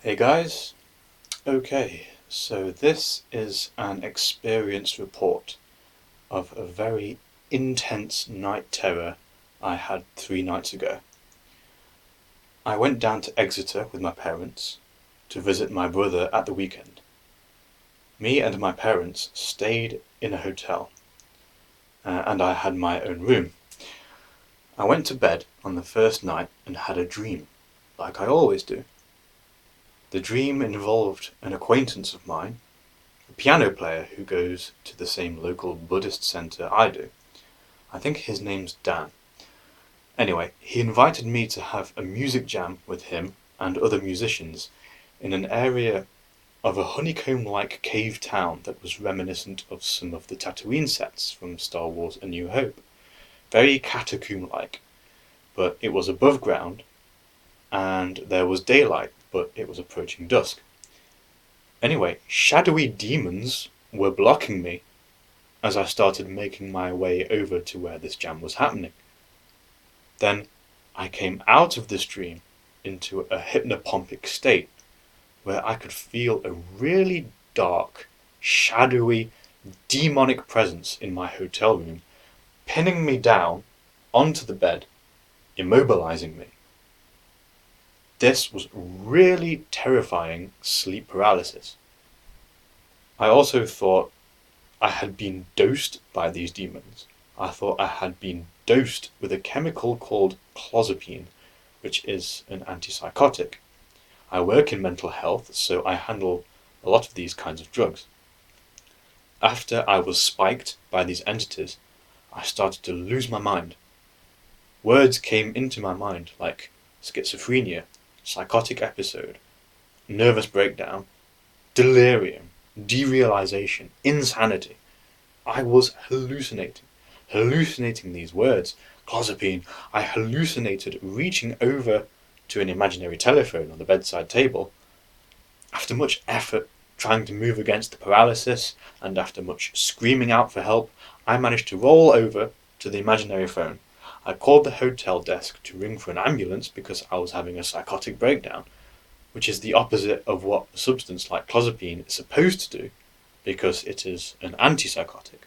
Hey guys, okay, so this is an experience report of a very intense night terror I had 3 nights ago. I went down to Exeter with my parents to visit my brother at the weekend. Me and my parents stayed in a hotel, and I had my own room. I went to bed on the first night and had a dream, like I always do. The dream involved an acquaintance of mine, a piano player who goes to the same local Buddhist centre I do. I think his name's Dan. Anyway, he invited me to have a music jam with him and other musicians in an area of a honeycomb-like cave town that was reminiscent of some of the Tatooine sets from Star Wars A New Hope. Very catacomb-like, but it was above ground and there was daylight, but it was approaching dusk. Anyway, shadowy demons were blocking me as I started making my way over to where this jam was happening. Then I came out of this dream into a hypnopompic state where I could feel a really dark, shadowy, demonic presence in my hotel room, pinning me down onto the bed, immobilizing me. This was really terrifying sleep paralysis. I also thought I had been dosed by these demons. I thought I had been dosed with a chemical called clozapine, which is an antipsychotic. I work in mental health, so I handle a lot of these kinds of drugs. After I was spiked by these entities, I started to lose my mind. Words came into my mind like schizophrenia, psychotic episode, nervous breakdown, delirium, derealization, insanity. I was hallucinating these words. Clozapine. I hallucinated reaching over to an imaginary telephone on the bedside table. After much effort trying to move against the paralysis, and after much screaming out for help, I managed to roll over to the imaginary phone. I called the hotel desk to ring for an ambulance because I was having a psychotic breakdown, which is the opposite of what a substance like clozapine is supposed to do, because it is an antipsychotic.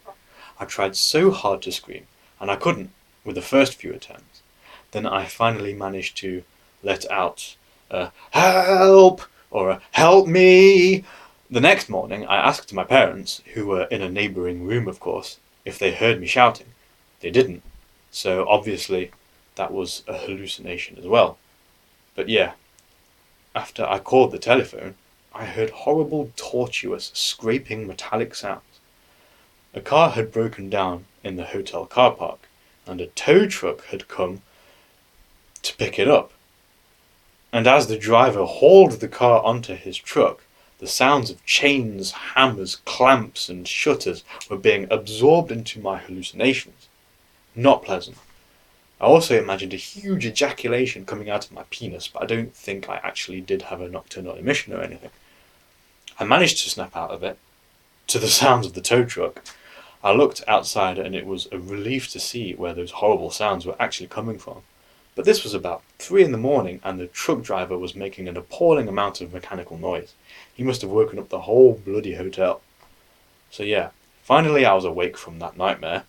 I tried so hard to scream, and I couldn't with the first few attempts. Then I finally managed to let out a help or a help me. The next morning, I asked my parents, who were in a neighbouring room, of course, if they heard me shouting. They didn't, so obviously that was a hallucination as well. But yeah, after I called the telephone, I heard horrible, tortuous, scraping metallic sounds. A car had broken down in the hotel car park, and a tow truck had come to pick it up. And as the driver hauled the car onto his truck, the sounds of chains, hammers, clamps, and shutters were being absorbed into my hallucinations. Not pleasant. I also imagined a huge ejaculation coming out of my penis, but I don't think I actually did have a nocturnal emission or anything. I managed to snap out of it, to the sounds of the tow truck. I looked outside and it was a relief to see where those horrible sounds were actually coming from. But this was about 3 in the morning and the truck driver was making an appalling amount of mechanical noise. He must have woken up the whole bloody hotel. So yeah, finally I was awake from that nightmare.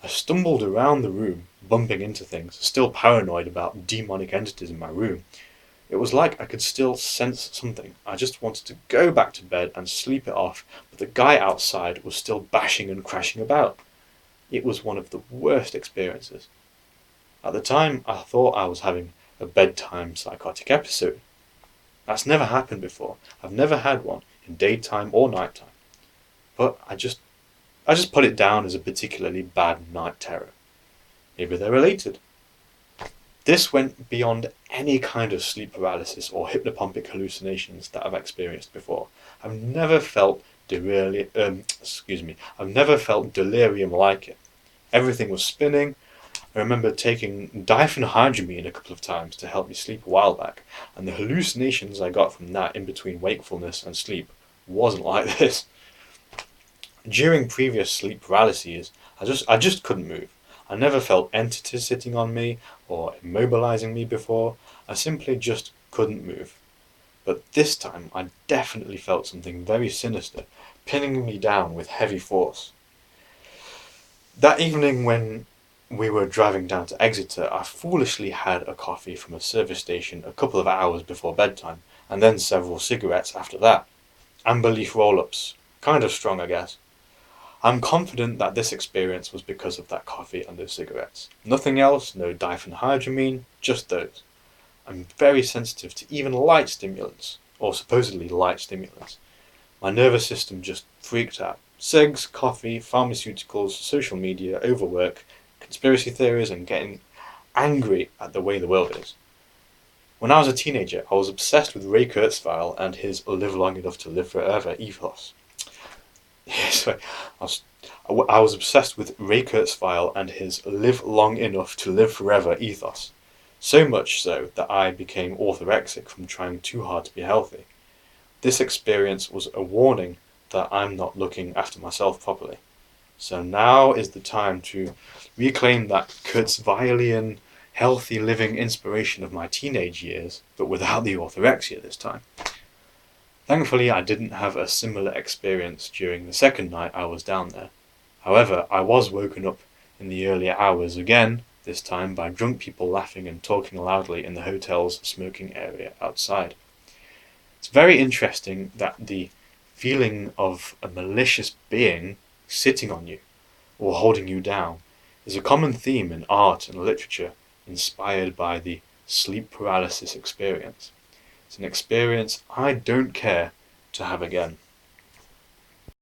I stumbled around the room, bumping into things, still paranoid about demonic entities in my room. It was like I could still sense something. I just wanted to go back to bed and sleep it off, but the guy outside was still bashing and crashing about. It was one of the worst experiences. At the time, I thought I was having a bedtime psychotic episode. That's never happened before. I've never had one in daytime or nighttime. But I just put it down as a particularly bad night terror. Maybe they're related. This went beyond any kind of sleep paralysis or hypnopompic hallucinations that I've experienced before. I've never felt I've never felt delirium like it. Everything was spinning. I remember taking diphenhydramine a couple of times to help me sleep a while back, and the hallucinations I got from that in between wakefulness and sleep wasn't like this. During previous sleep paralyses, I just couldn't move. I never felt entities sitting on me or immobilizing me before. I simply just couldn't move. but this time I definitely felt something very sinister pinning me down with heavy force. That evening when we were driving down to Exeter, I foolishly had a coffee from a service station a couple of hours before bedtime, and then several cigarettes after that. Amber leaf roll-ups. Kind of strong, I guess. I'm confident that this experience was because of that coffee and those cigarettes. Nothing else, no diphenhydramine, just those. I'm very sensitive to even light stimulants, or supposedly light stimulants. My nervous system just freaked out. Cigs, coffee, pharmaceuticals, social media, overwork, conspiracy theories, and getting angry at the way the world is. When I was a teenager, I was obsessed with Ray Kurzweil and his live long enough to live forever ethos. Yes, I was obsessed with Ray Kurzweil and his live long enough to live forever ethos. So much so that I became orthorexic from trying too hard to be healthy. This experience was a warning that I'm not looking after myself properly. So now is the time to reclaim that Kurzweilian healthy living inspiration of my teenage years, but without the orthorexia this time. Thankfully, I didn't have a similar experience during the second night I was down there. However, I was woken up in the earlier hours again, this time by drunk people laughing and talking loudly in the hotel's smoking area outside. It's very interesting that the feeling of a malicious being sitting on you or holding you down is a common theme in art and literature inspired by the sleep paralysis experience. It's an experience I don't care to have again.